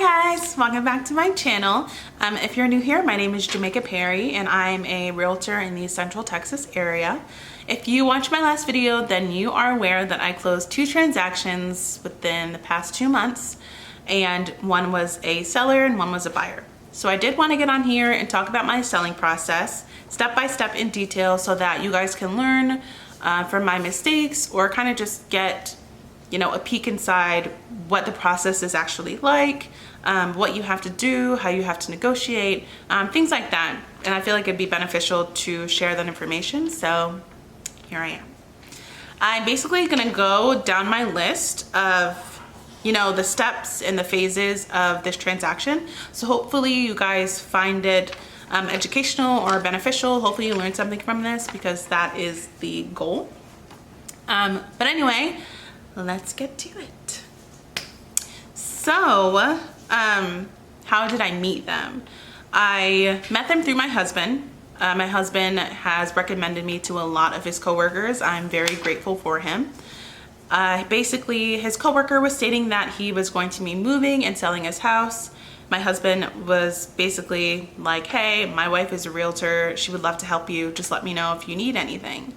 Hi guys, welcome back to my channel. If you're new here, my name is Jamaica Perry and I'm a realtor in the Central Texas area. If you watched my last video, then you are aware that I closed 2 transactions within the past 2 months, and one was a seller and one was a buyer. So I did want to get on here and talk about my selling process step by step in detail so that you guys can learn from my mistakes or kind of just get a peek inside what the process is actually like, what you have to do, how you have to negotiate, things like that. And I feel like it'd be beneficial to share that information, so here I am. I'm basically gonna go down my list of the steps and the phases of this transaction. So hopefully you guys find it educational or beneficial. Hopefully you learn something from this, because that is the goal. But anyway, let's get to it. So, how did I meet them? I met them through my husband. My husband has recommended me to a lot of his coworkers. I'm very grateful for him. Basically, his coworker was stating that he was going to be moving and selling his house. My husband was basically like, hey, my wife is a realtor. She would love to help you. Just let me know if you need anything.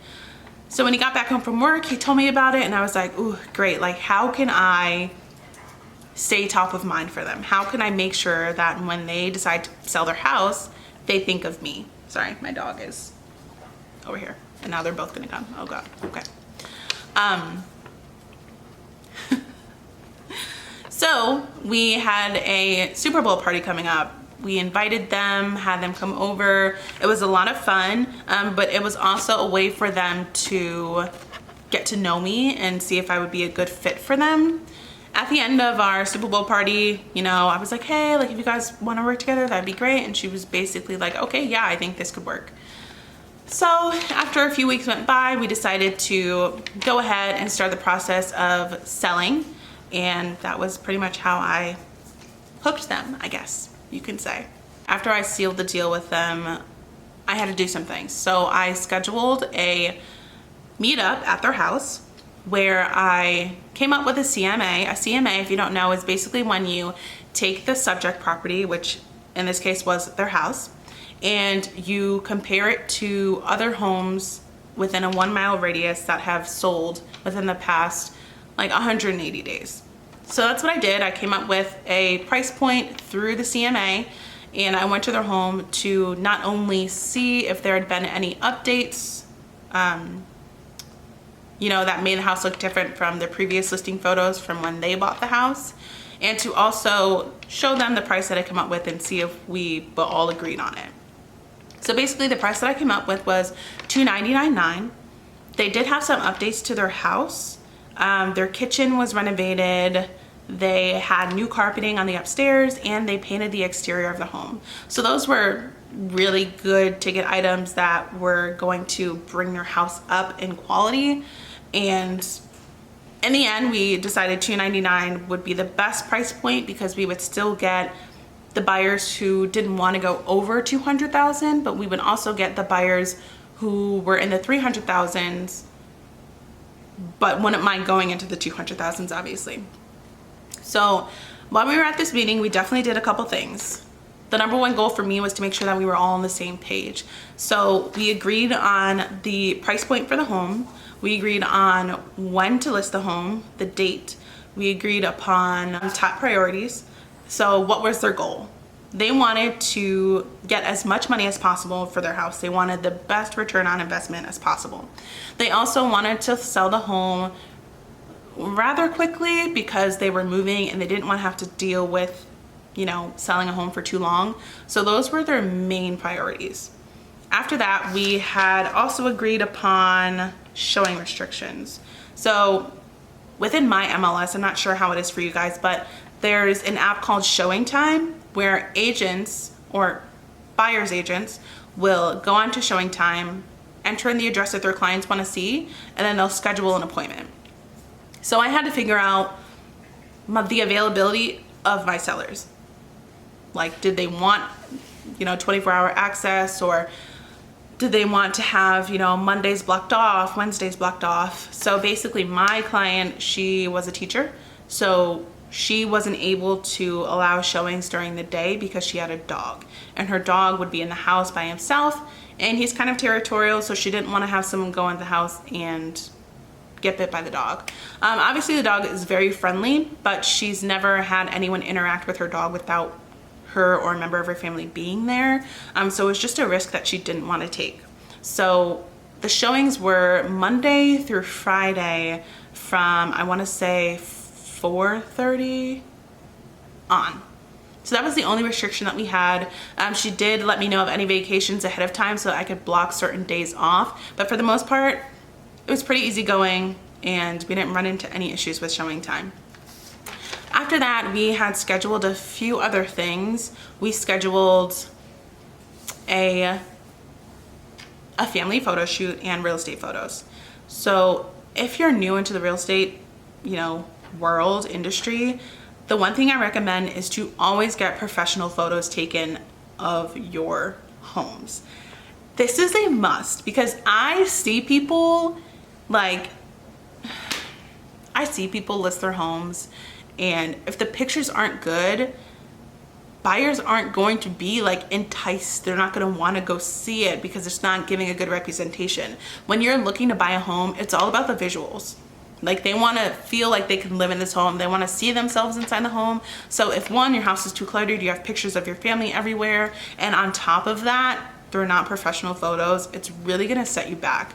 So when he got back home from work, he told me about it, and I was like, ooh, great. Like, how can I stay top of mind for them? How can I make sure that when they decide to sell their house, they think of me? Sorry, my dog is over here, and now they're both gonna come. Oh God, okay. So we had a Super Bowl party coming up. We invited them, had them come over. It was a lot of fun, but it was also a way for them to get to know me and see if I would be a good fit for them. At the end of our Super Bowl party, I was like, hey, like, if you guys want to work together, that'd be great. And she was basically like, okay, yeah, I think this could work. So after a few weeks went by, we decided to go ahead and start the process of selling. And that was pretty much how I hooked them, I guess you can say. After I sealed the deal with them, I had to do some things. So I scheduled a meetup at their house where I came up with a CMA. A CMA, if you don't know, is basically when you take the subject property, which in this case was their house, and you compare it to other homes within a 1-mile radius that have sold within the past like 180 days. So that's what I did. I came up with a price point through the CMA, and I went to their home to not only see if there had been any updates, that made the house look different from the previous listing photos from when they bought the house, and to also show them the price that I came up with and see if we all agreed on it. So basically the price that I came up with was $299,900. They did have some updates to their house. Their kitchen was renovated, they had new carpeting on the upstairs, and they painted the exterior of the home. So those were really good ticket items that were going to bring their house up in quality. And in the end, we decided $299,900 would be the best price point, because we would still get the buyers who didn't want to go over $200,000, but we would also get the buyers who were in the $300,000s but wouldn't mind going into the $200,000s, obviously. So while we were at this meeting, we definitely did a couple things. The number one goal for me was to make sure that we were all on the same page. So we agreed on the price point for the home. We agreed on when to list the home, the date. We agreed upon top priorities. So what was their goal? They wanted to get as much money as possible for their house. They wanted the best return on investment as possible. They also wanted to sell the home rather quickly because they were moving and they didn't want to have to deal with, selling a home for too long. So those were their main priorities. After that, we had also agreed upon showing restrictions. So within my MLS, I'm not sure how it is for you guys, but there's an app called Showing Time where agents or buyer's agents will go on to Showing Time, enter in the address that their clients want to see, and then they'll schedule an appointment. So I had to figure out the availability of my sellers. Like, did they want, 24-hour access, or did they want to have, Mondays blocked off, Wednesdays blocked off? So basically my client, she was a teacher. So she wasn't able to allow showings during the day because she had a dog, and her dog would be in the house by himself, and he's kind of territorial, so she didn't want to have someone go into the house and get bit by the dog. Obviously the dog is very friendly, but she's never had anyone interact with her dog without her or a member of her family being there. So it was just a risk that she didn't want to take. So the showings were Monday through Friday from, I want to say 4:30 on. So that was the only restriction that we had. She did let me know of any vacations ahead of time so I could block certain days off. But for the most part, it was pretty easygoing and we didn't run into any issues with showing time. After that, we had scheduled a few other things. We scheduled a family photo shoot and real estate photos. So if you're new into the real estate, world, industry, the one thing I recommend is to always get professional photos taken of your homes. This is a must because I see people list their homes, and if the pictures aren't good, buyers aren't going to be enticed. They're not going to want to go see it because it's not giving a good representation. When you're looking to buy a home, it's all about the visuals. They want to feel like they can live in this home. They want to see themselves inside the home. So if one, your house is too cluttered, you have pictures of your family everywhere, and on top of that, they're not professional photos, it's really going to set you back.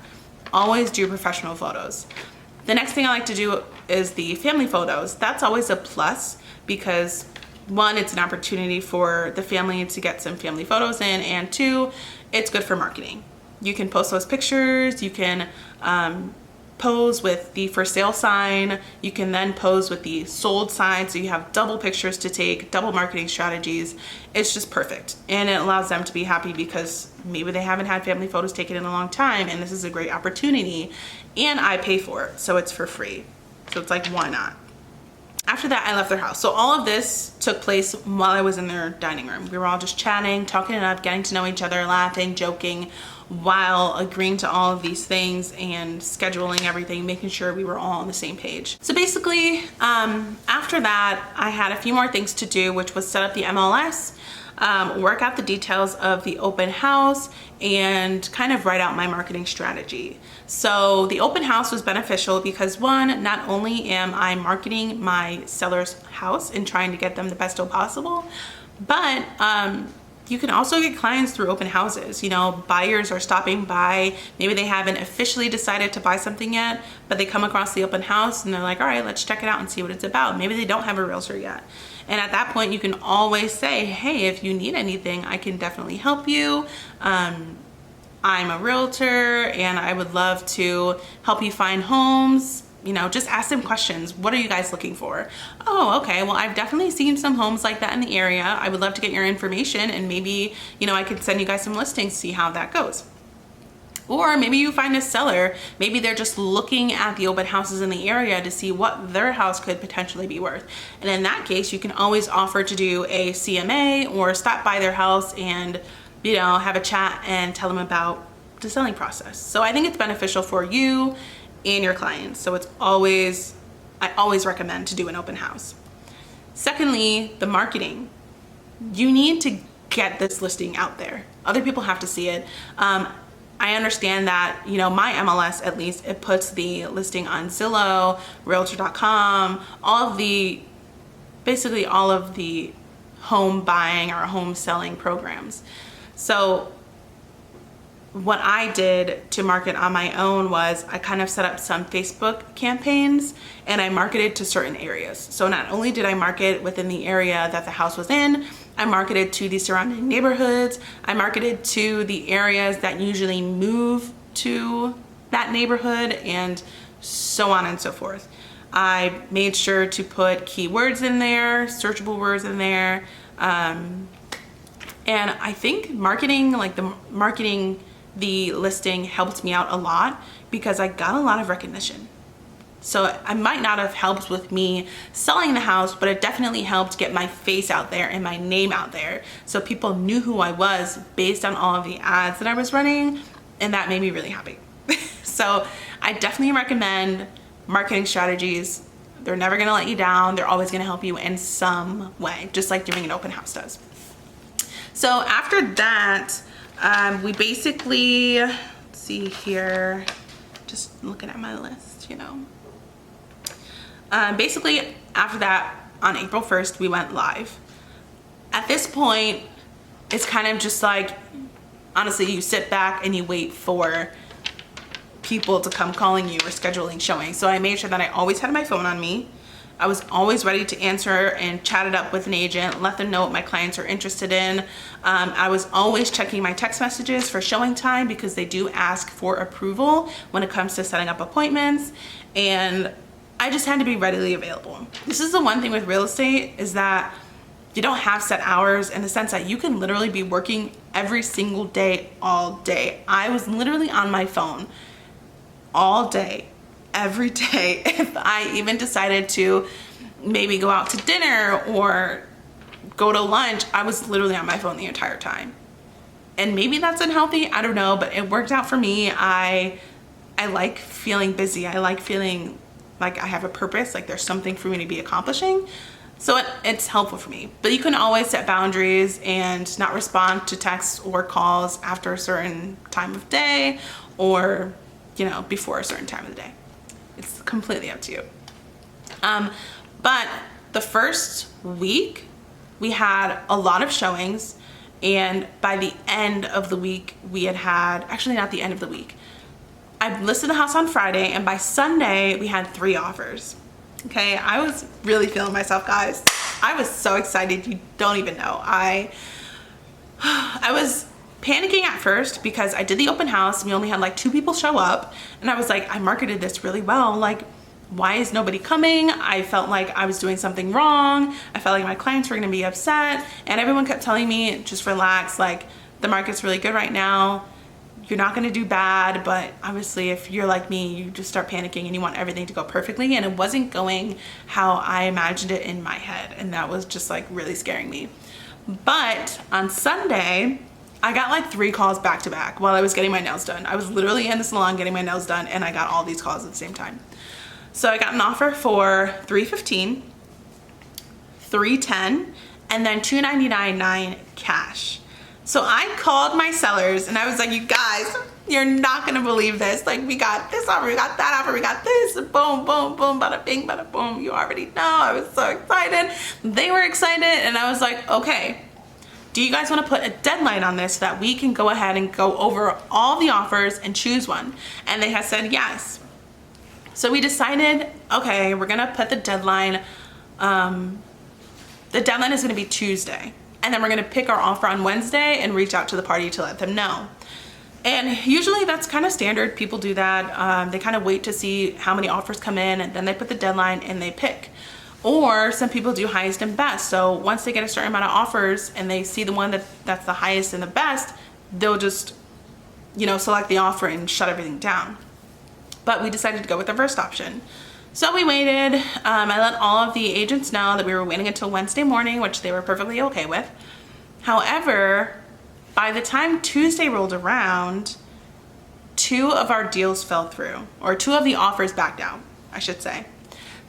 Always do professional photos. The next thing I like to do is the family photos. That's always a plus because one, it's an opportunity for the family to get some family photos in, and two, it's good for marketing. You can post those pictures, you can pose with the for sale sign, you can then pose with the sold sign, so you have double pictures to take, double marketing strategies. It's just perfect, and it allows them to be happy because maybe they haven't had family photos taken in a long time, and this is a great opportunity, and I pay for it, so it's for free. So it's why not? After that, I left their house. So all of this took place while I was in their dining room. We were all just chatting, talking it up, getting to know each other, laughing, joking, while agreeing to all of these things and scheduling everything, making sure we were all on the same page. So basically, after that, I had a few more things to do, which was set up the MLS, work out the details of the open house, and kind of write out my marketing strategy. So the open house was beneficial because one, not only am I marketing my seller's house and trying to get them the best deal possible, but you can also get clients through open houses. Buyers are stopping by, maybe they haven't officially decided to buy something yet, but they come across the open house and they're like, all right, let's check it out and see what it's about. Maybe they don't have a realtor yet. And at that point, you can always say, hey, if you need anything, I can definitely help you. I'm a realtor and I would love to help you find homes. Just ask them questions. What are you guys looking for? Oh, okay. Well, I've definitely seen some homes like that in the area. I would love to get your information, and maybe, I could send you guys some listings, see how that goes. Or maybe you find a seller, maybe they're just looking at the open houses in the area to see what their house could potentially be worth. And in that case, you can always offer to do a CMA or stop by their house and, have a chat and tell them about the selling process. So I think it's beneficial for you and your clients. So I always recommend to do an open house. Secondly, the marketing. You need to get this listing out there. Other people have to see it. I understand that, my MLS, at least, it puts the listing on Zillow, Realtor.com, basically all of the home buying or home selling programs. So what I did to market on my own was I kind of set up some Facebook campaigns and I marketed to certain areas. So not only did I market within the area that the house was in, I marketed to the surrounding neighborhoods. I marketed to the areas that usually move to that neighborhood, and so on and so forth. I made sure to put keywords in there, searchable words in there. And I think marketing the listing helped me out a lot because I got a lot of recognition. So I might not have helped with me selling the house, but it definitely helped get my face out there and my name out there. So people knew who I was based on all of the ads that I was running, and that made me really happy. So I definitely recommend marketing strategies They're never gonna let you down. They're always gonna help you in some way, just like doing an open house does. So after that, we basically, let's see here, just looking at my list, you know. Basically after that, on April 1st, we went live. At this point, it's kind of just like, honestly, you sit back and you wait for people to come calling you or scheduling showings. So I made sure that I always had my phone on me. I was always ready to answer and chat it up with an agent, let them know what my clients are interested in. I was always checking my text messages for showing time because they do ask for approval when it comes to setting up appointments. And I just had to be readily available. This is the one thing with real estate, is that you don't have set hours, in the sense that you can literally be working every single day, all day. I was literally on my phone all day, every day. If I even decided to maybe go out to dinner or go to lunch, I was literally on my phone the entire time. And maybe that's unhealthy, I don't know, but it worked out for me. I like feeling busy. I like feeling like I have a purpose, like there's something for me to be accomplishing. So it's helpful for me. But you can always set boundaries and not respond to texts or calls after a certain time of day, or, you know, before a certain time of the day. It's completely up to you. But the first week we had a lot of showings, and by the end of the week we had actually not the end of the week. I listed the house on Friday, and by Sunday we had 3 offers. Okay, I was really feeling myself, guys. I was so excited, you don't even know. I was panicking at first because I did the open house and we only had like 2 people show up, and I was like, I marketed this really well, like why is nobody coming? I felt like I was doing something wrong. I felt like my clients were gonna be upset, and everyone kept telling me, just relax, like the market's really good right now. You're not gonna do bad. But obviously if you're like me, you just start panicking and you want everything to go perfectly, and it wasn't going how I imagined it in my head, and that was just like really scaring me. But on Sunday, I got like 3 calls back to back while I was getting my nails done. I was literally in the salon getting my nails done, and I got all these calls at the same time. So I got an offer for $315, $310, and then $299.9 cash. So I called my sellers and I was like, you guys, you're not gonna believe this. Like, we got this offer, we got that offer, we got this, boom, boom, boom, bada bing, bada boom. You already know, I was so excited. They were excited, and I was like, okay, do you guys wanna put a deadline on this so that we can go ahead and go over all the offers and choose one? And they had said yes. So we decided, okay, we're gonna put the deadline, the deadline is gonna be Tuesday. And then we're gonna pick our offer on Wednesday and reach out to the party to let them know. And usually that's kind of standard. People do that. They kind of wait to see how many offers come in, and then they put the deadline and they pick. Or some people do highest and best. So once they get a certain amount of offers and they see the one that's the highest and the best, they'll just, you know, select the offer and shut everything down. But we decided to go with the first option. So we waited. I let all of the agents know that we were waiting until Wednesday morning, which they were perfectly okay with. However, by the time Tuesday rolled around, 2 of our deals fell through, or 2 of the offers backed out, I should say.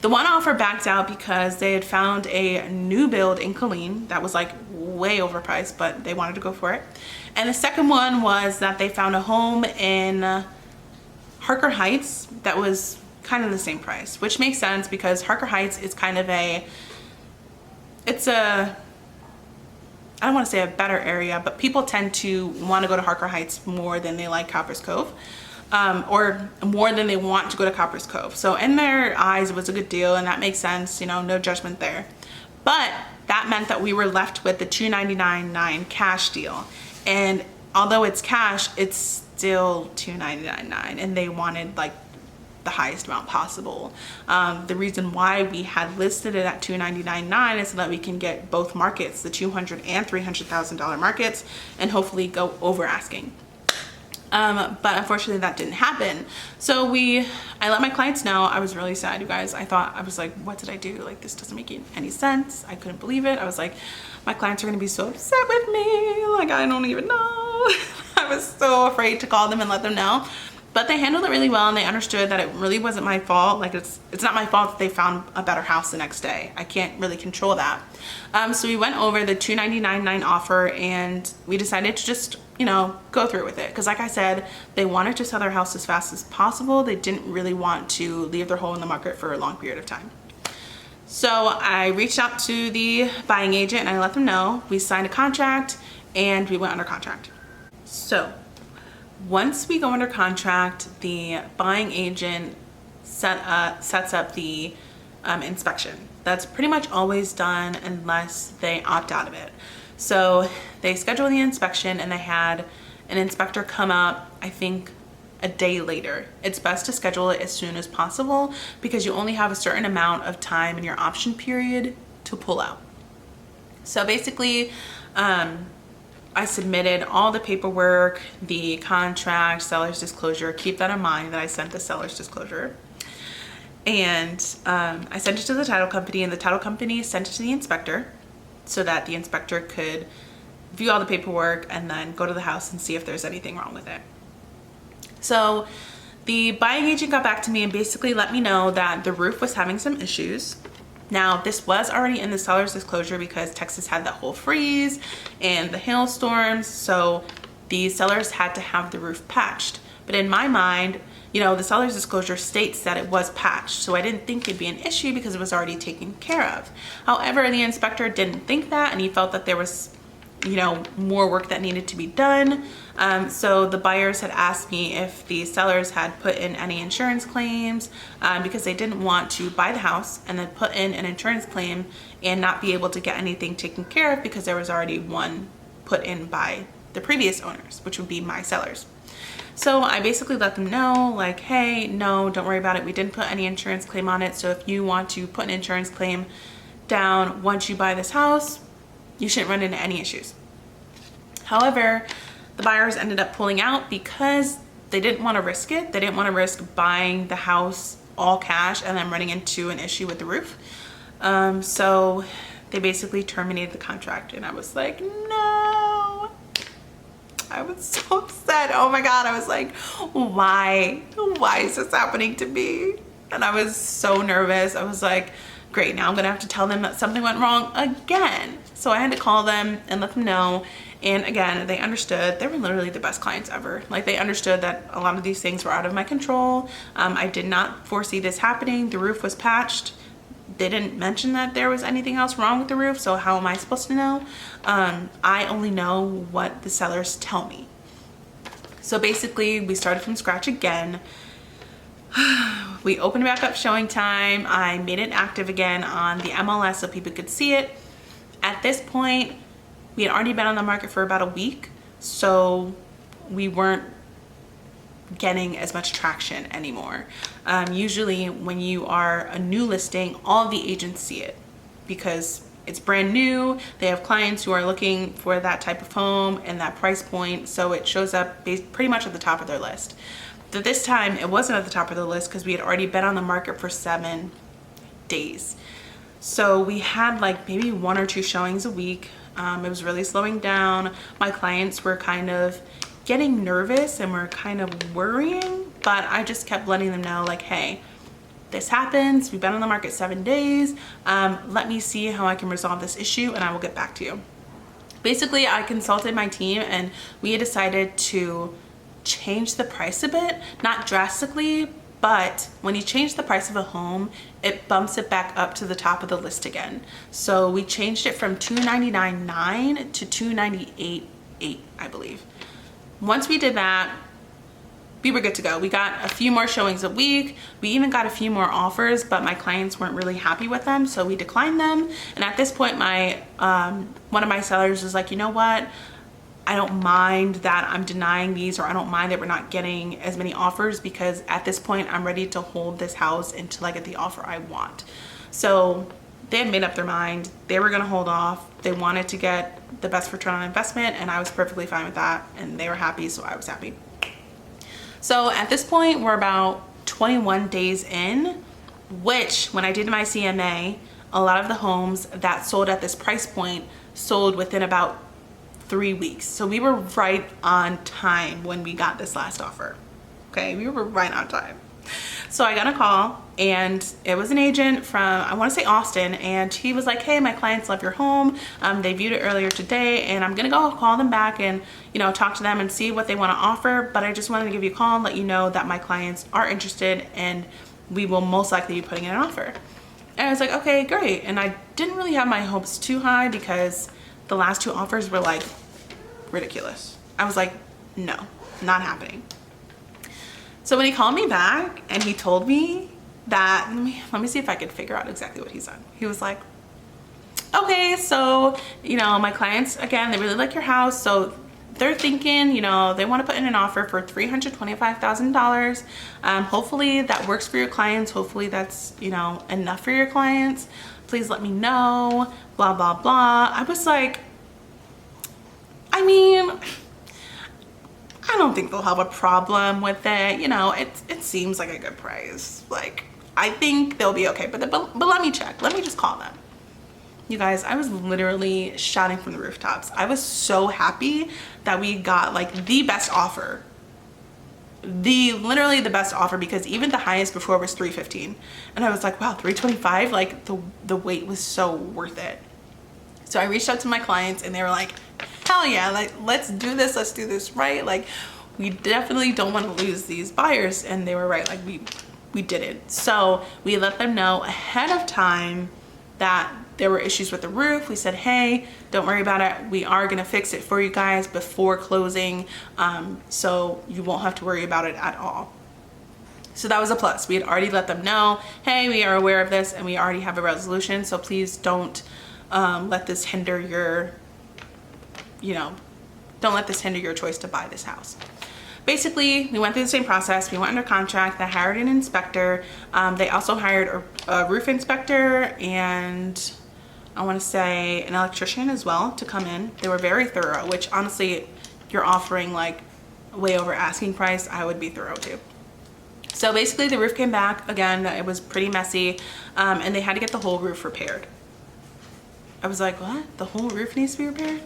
The one offer backed out because they had found a new build in Killeen that was like way overpriced, but they wanted to go for it. And the second one was that they found a home in Harker Heights that was kind of the same price, which makes sense because Harker Heights is kind of I don't want to say a better area, but people tend to want to go to Harker Heights more than they like Copper's Cove, or more than they want to go to Copper's Cove. So in their eyes, it was a good deal, and that makes sense, you know, no judgment there. But that meant that we were left with the $299.9 cash deal. And although it's cash, it's still $299.9, and they wanted like the highest amount possible. The reason why we had listed it at $299.9 is so that we can get both markets, the $200,000 and $300,000 markets, and hopefully go over asking. But unfortunately that didn't happen. So I let my clients know. I was really sad, you guys. I was like, what did I do? Like, this doesn't make any sense. I couldn't believe it. I was like, my clients are gonna be so upset with me. Like, I don't even know. I was so afraid to call them and let them know. But they handled it really well, and they understood that it really wasn't my fault. Like, it's not my fault that they found a better house the next day. I can't really control that. So we went over the $299.9 offer, and we decided to just, you know, go through with it. Because like I said, they wanted to sell their house as fast as possible. They didn't really want to leave their home in the market for a long period of time. So I reached out to the buying agent and I let them know. We signed a contract and we went under contract. So once we go under contract, the buying agent sets up the inspection. That's pretty much always done unless they opt out of it. So they scheduled the inspection and they had an inspector come up, I think, a day later. It's best to schedule it as soon as possible because you only have a certain amount of time in your option period to pull out. So basically, I submitted all the paperwork, the contract, seller's disclosure. Keep that in mind that I sent the seller's disclosure. And I sent it to the title company, and the title company sent it to the inspector so that the inspector could view all the paperwork and then go to the house and see if there's anything wrong with it. So the buying agent got back to me and basically let me know that the roof was having some issues. Now, this was already in the seller's disclosure because Texas had that whole freeze and the hailstorms, so the sellers had to have the roof patched. But in my mind, you know, the seller's disclosure states that it was patched, so I didn't think it'd be an issue because it was already taken care of. However, the inspector didn't think that, and he felt that there was, you know, more work that needed to be done. So the buyers had asked me if the sellers had put in any insurance claims because they didn't want to buy the house and then put in an insurance claim and not be able to get anything taken care of because there was already one put in by the previous owners, which would be my sellers. So I basically let them know, like, hey, no, don't worry about it. We didn't put any insurance claim on it. So if you want to put an insurance claim down once you buy this house, you shouldn't run into any issues. However, the buyers ended up pulling out because they didn't want to risk it. They didn't want to risk buying the house all cash and then running into an issue with the roof. So they basically terminated the contract, and I was like, no. I was so upset. Oh my God. I was like, why is this happening to me? And I was so nervous. I was like, great, now I'm gonna have to tell them that something went wrong again. So I had to call them and let them know. And again, they understood. They were literally the best clients ever. Like, they understood that a lot of these things were out of my control. I did not foresee this happening. The roof was patched. They didn't mention that there was anything else wrong with the roof, so how am I supposed to know? I only know what the sellers tell me. So basically, we started from scratch again. We opened back up showing time. I made it active again on the MLS so people could see it. At this point, we had already been on the market for about a week, so we weren't getting as much traction anymore. Usually when you are a new listing, all the agents see it because it's brand new. They have clients who are looking for that type of home and that price point, so it shows up pretty much at the top of their list. But this time it wasn't at the top of the list because we had already been on the market for 7 days. So we had like maybe 1 or 2 showings a week. It was really slowing down. My clients were kind of getting nervous and were kind of worrying, but I just kept letting them know, like, hey, this happens. We've been on the market 7 days. Let me see how I can resolve this issue and I will get back to you. Basically, I consulted my team and we had decided to change the price a bit, not drastically, but when you change the price of a home, it bumps it back up to the top of the list again. So we changed it from $299.9 to $298.8, I believe. Once we did that, we were good to go. We got a few more showings a week. We even got a few more offers, but my clients weren't really happy with them, so we declined them. And at this point, one of my sellers was like, you know what? I don't mind that I'm denying these, or I don't mind that we're not getting as many offers, because at this point I'm ready to hold this house until I get the offer I want. So they had made up their mind. They were gonna hold off. They wanted to get the best return on investment, and I was perfectly fine with that, and they were happy, so I was happy. So at this point, we're about 21 days in, which when I did my CMA, a lot of the homes that sold at this price point sold within about 3 weeks. So we were right on time when we got this last offer. Okay, we were right on time. So I got a call, and it was an agent from, I want to say Austin, and he was like, hey, my clients love your home. They viewed it earlier today, and I'm gonna go call them back and, you know, talk to them and see what they want to offer. But I just wanted to give you a call and let you know that my clients are interested, and we will most likely be putting in an offer. And I was like, okay, great. And I didn't really have my hopes too high because the last 2 offers were like ridiculous. I was like, no, not happening. So when he called me back and he told me that, let me see if I could figure out exactly what he said. He was like, okay, so, you know, my clients, again, they really like your house. So they're thinking, you know, they want to put in an offer for $325,000. Hopefully that works for your clients. Hopefully that's, you know, enough for your clients. Please let me know, blah, blah, blah. I was like, I mean, I don't think they'll have a problem with it. You know, it seems like a good price. Like, I think they'll be okay. But let me check. Let me just call them. You guys, I was literally shouting from the rooftops. I was so happy that we got like the best offer. Literally the best offer, because even the highest before was $315. And I was like, wow, $325, like the wait was so worth it. So I reached out to my clients and they were like, hell yeah, like let's do this right. Like, we definitely don't want to lose these buyers. And they were right, like we didn't. So we let them know ahead of time that there were issues with the roof. We said, hey, don't worry about it. We are gonna fix it for you guys before closing. So you won't have to worry about it at all. So that was a plus. We had already let them know, hey, we are aware of this and we already have a resolution. So please don't let this hinder your, you know, don't let this hinder your choice to buy this house. Basically, we went through the same process. We went under contract. They hired an inspector. They also hired a roof inspector and I want to say an electrician as well to come in. They were very thorough, which honestly, you're offering like way over asking price, I would be thorough too. So basically the roof came back. Again, it was pretty messy, and they had to get the whole roof repaired. I was like, what? The whole roof needs to be repaired?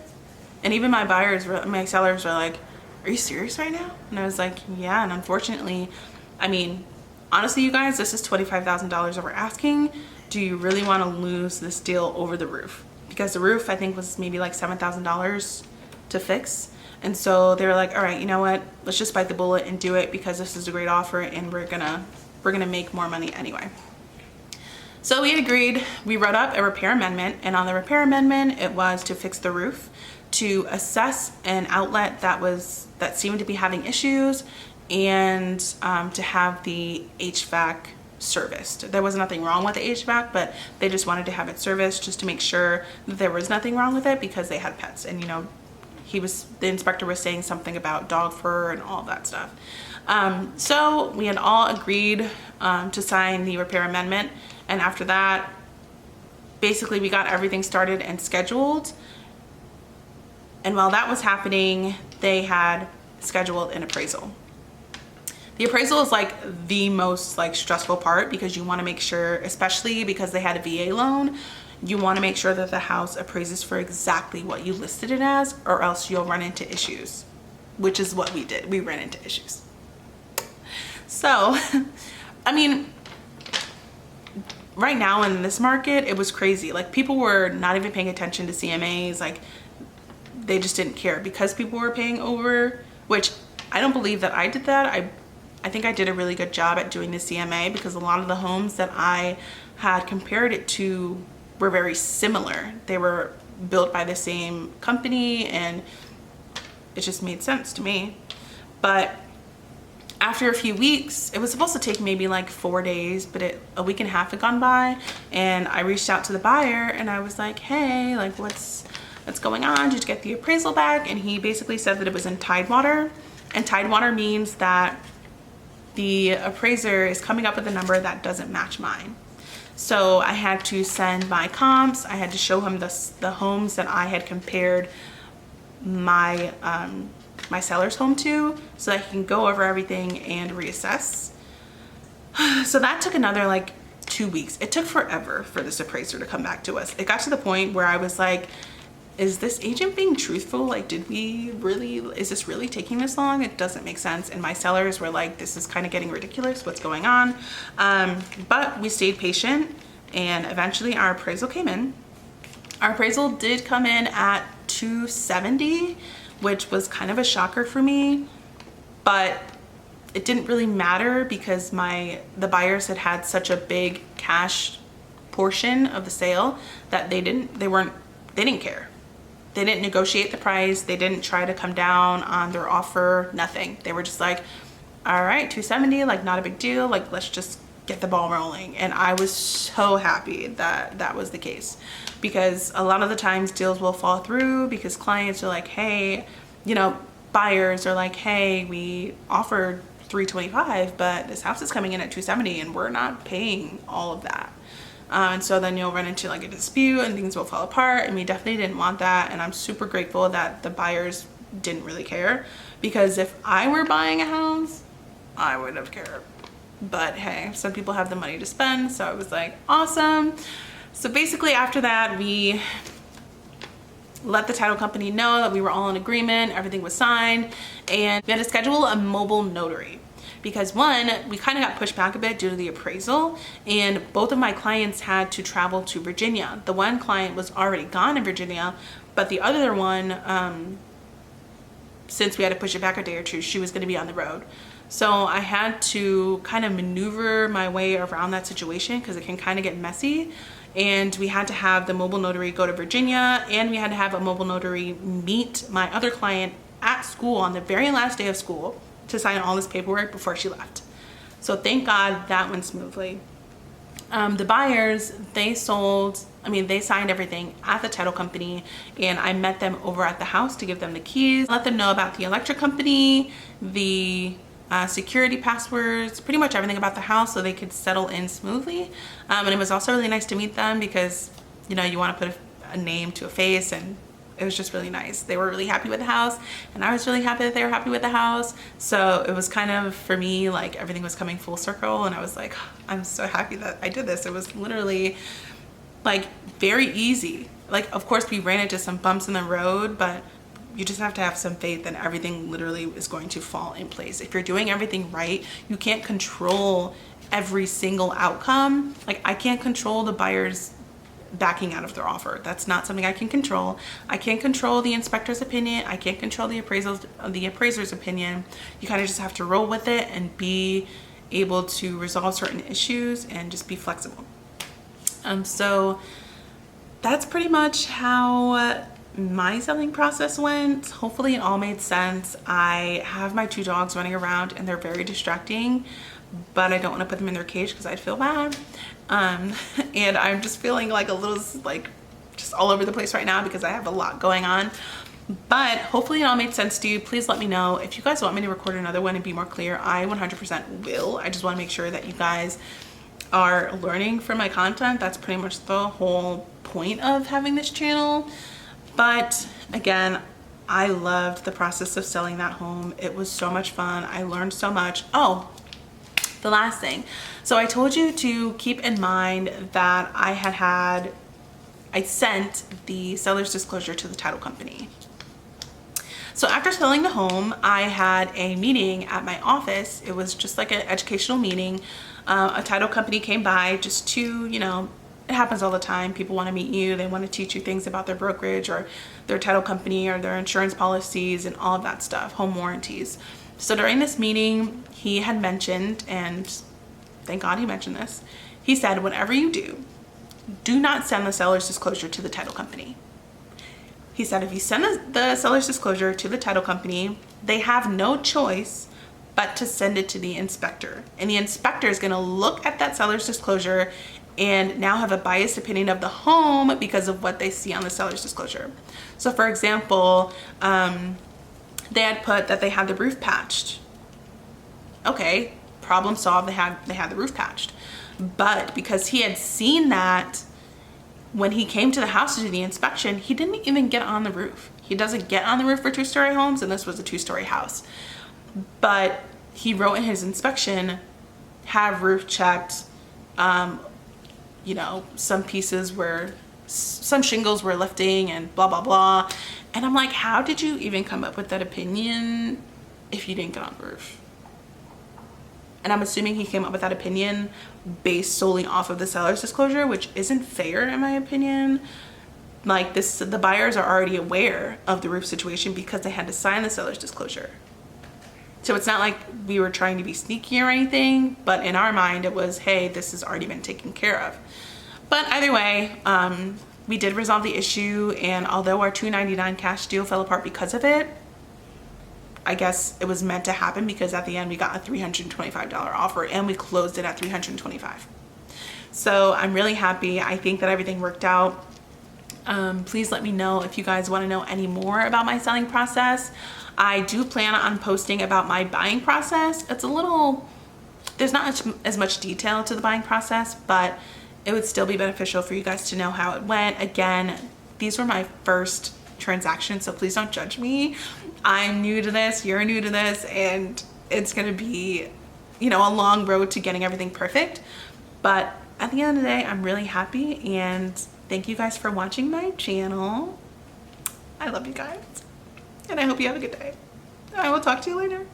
And even my sellers were like, are you serious right now? And I was like, yeah. And unfortunately, I mean, honestly, you guys, this is $25,000 over asking. Do you really want to lose this deal over the roof? Because the roof, I think, was maybe like $7,000 to fix. And so they were like, all right, you know what? Let's just bite the bullet and do it because this is a great offer and we're gonna make more money anyway. So we had agreed. We wrote up a repair amendment, and on the repair amendment, it was to fix the roof, to assess an outlet that seemed to be having issues, and to have the HVAC serviced. There was nothing wrong with the HVAC, but they just wanted to have it serviced just to make sure that there was nothing wrong with it because they had pets. And you know, the inspector was saying something about dog fur and all that stuff. So we had all agreed to sign the repair amendment. And after that, basically we got everything started and scheduled. And while that was happening, they had scheduled an appraisal. The appraisal is like the most like stressful part because you want to make sure, especially because they had a VA loan, you want to make sure that the house appraises for exactly what you listed it as, or else you'll run into issues, which is what we did. We ran into issues. So, I mean, right now in this market, it was crazy. Like, people were not even paying attention to CMAs. Like, they just didn't care because people were paying over, which I don't believe that I did that. I think I did a really good job at doing the CMA because a lot of the homes that I had compared it to were very similar. They were built by the same company and it just made sense to me. But after a few weeks, it was supposed to take maybe like 4 days, but a week and a half had gone by, and I reached out to the buyer and I was like, hey, like what's going on? Did you get the appraisal back? And he basically said that it was in Tidewater, and Tidewater means that the appraiser is coming up with a number that doesn't match mine. So I had to send my comps. I had to show him the homes that I had compared my my seller's home to, so that he can go over everything and reassess. So that took another like 2 weeks. It took forever for this appraiser to come back to us. It got to the point where I was like, is this agent being truthful? Like, is this really taking this long? It doesn't make sense. And my sellers were like, this is kind of getting ridiculous. What's going on? But we stayed patient, and eventually our appraisal came in. Our appraisal did come in at $270, which was kind of a shocker for me, but it didn't really matter because the buyers had such a big cash portion of the sale that they didn't care. They didn't negotiate the price. They didn't try to come down on their offer, nothing. They were just like, all right, $270, like, not a big deal. Like, let's just get the ball rolling. And I was so happy that that was the case, because a lot of the times deals will fall through because clients are like, hey, you know, buyers are like, hey, we offered $325, but this house is coming in at $270 and we're not paying all of that. And so then you'll run into like a dispute and things will fall apart, and we definitely didn't want that. And I'm super grateful that the buyers didn't really care, because if I were buying a house, I would have cared. But hey, some people have the money to spend, so I was like, awesome. So basically after that, we let the title company know that we were all in agreement, everything was signed, and we had to schedule a mobile notary. Because one, we kind of got pushed back a bit due to the appraisal, and both of my clients had to travel to Virginia. The one client was already gone in Virginia, but the other one, since we had to push it back a day or two, she was going to be on the road. So I had to kind of maneuver my way around that situation because it can kind of get messy. And we had to have the mobile notary go to Virginia, and we had to have a mobile notary meet my other client at school on the very last day of school to sign all this paperwork before she left. So thank God that went smoothly. The buyers, they signed everything at the title company, and I met them over at the house to give them the keys, let them know about the electric company, the security passwords, pretty much everything about the house so they could settle in smoothly. And it was also really nice to meet them because, you know, you want to put a name to a face, and it was just really nice. They were really happy with the house, and I was really happy that they were happy with the house. So it was kind of, for me, like everything was coming full circle, and I was like, I'm so happy that I did this. It was literally like very easy. Like, of course we ran into some bumps in the road, but you just have to have some faith and everything literally is going to fall in place. If you're doing everything right, you can't control every single outcome. Like, I can't control the buyers backing out of their offer. That's not something I can control. I can't control the inspector's opinion. I can't control the appraiser's opinion. You kind of just have to roll with it and be able to resolve certain issues and just be flexible. So that's pretty much how my selling process went. Hopefully it all made sense. I have my two dogs running around and they're very distracting, but I don't want to put them in their cage because I'd feel bad. And I'm just feeling like a little, like, just all over the place right now because I have a lot going on. But hopefully it all made sense to you. Please let me know if you guys want me to record another one and be more clear. I 100% will. I just want to make sure that you guys are learning from my content. That's pretty much the whole point of having this channel. But again, I loved the process of selling that home. It was so much fun. I learned so much. Oh, the last thing. So I told you to keep in mind that I sent the seller's disclosure to the title company. So after selling the home, I had a meeting at my office. It was just like an educational meeting. A title company came by just to, you know, it happens all the time. People want to meet you. They want to teach you things about their brokerage or their title company or their insurance policies and all of that stuff, home warranties. So during this meeting, he had mentioned, and thank God he mentioned this, he said, whatever you do not send the seller's disclosure to the title company. He said if you send the seller's disclosure to the title company, they have no choice but to send it to the inspector. And the inspector is going to look at that seller's disclosure and now have a biased opinion of the home because of what they see on the seller's disclosure. So for example, they had put that they had the roof patched. Okay, problem solved, they had the roof patched. But because he had seen that when he came to the house to do the inspection, he didn't even get on the roof. He doesn't get on the roof for two-story homes, and this was a two-story house. But he wrote in his inspection, have roof checked, you know, some pieces were some shingles were lifting and blah, blah, blah. And I'm like, how did you even come up with that opinion if you didn't get on the roof? And I'm assuming he came up with that opinion based solely off of the seller's disclosure, which isn't fair in my opinion. Like the buyers are already aware of the roof situation because they had to sign the seller's disclosure. So it's not like we were trying to be sneaky or anything, but in our mind it was, hey, this has already been taken care of. But either way, we did resolve the issue, and although our $299 cash deal fell apart because of it, I guess it was meant to happen because at the end we got a $325 offer and we closed it at $325. So I'm really happy. I think that everything worked out. Please let me know if you guys want to know any more about my selling process. I do plan on posting about my buying process. It's a little, there's not as much detail to the buying process, but it would still be beneficial for you guys to know how it went. Again, these were my first transactions, so please don't judge me. I'm new to this, you're new to this, and it's gonna be, you know, a long road to getting everything perfect. But at the end of the day, I'm really happy, and thank you guys for watching my channel. I love you guys, and I hope you have a good day. I will talk to you later.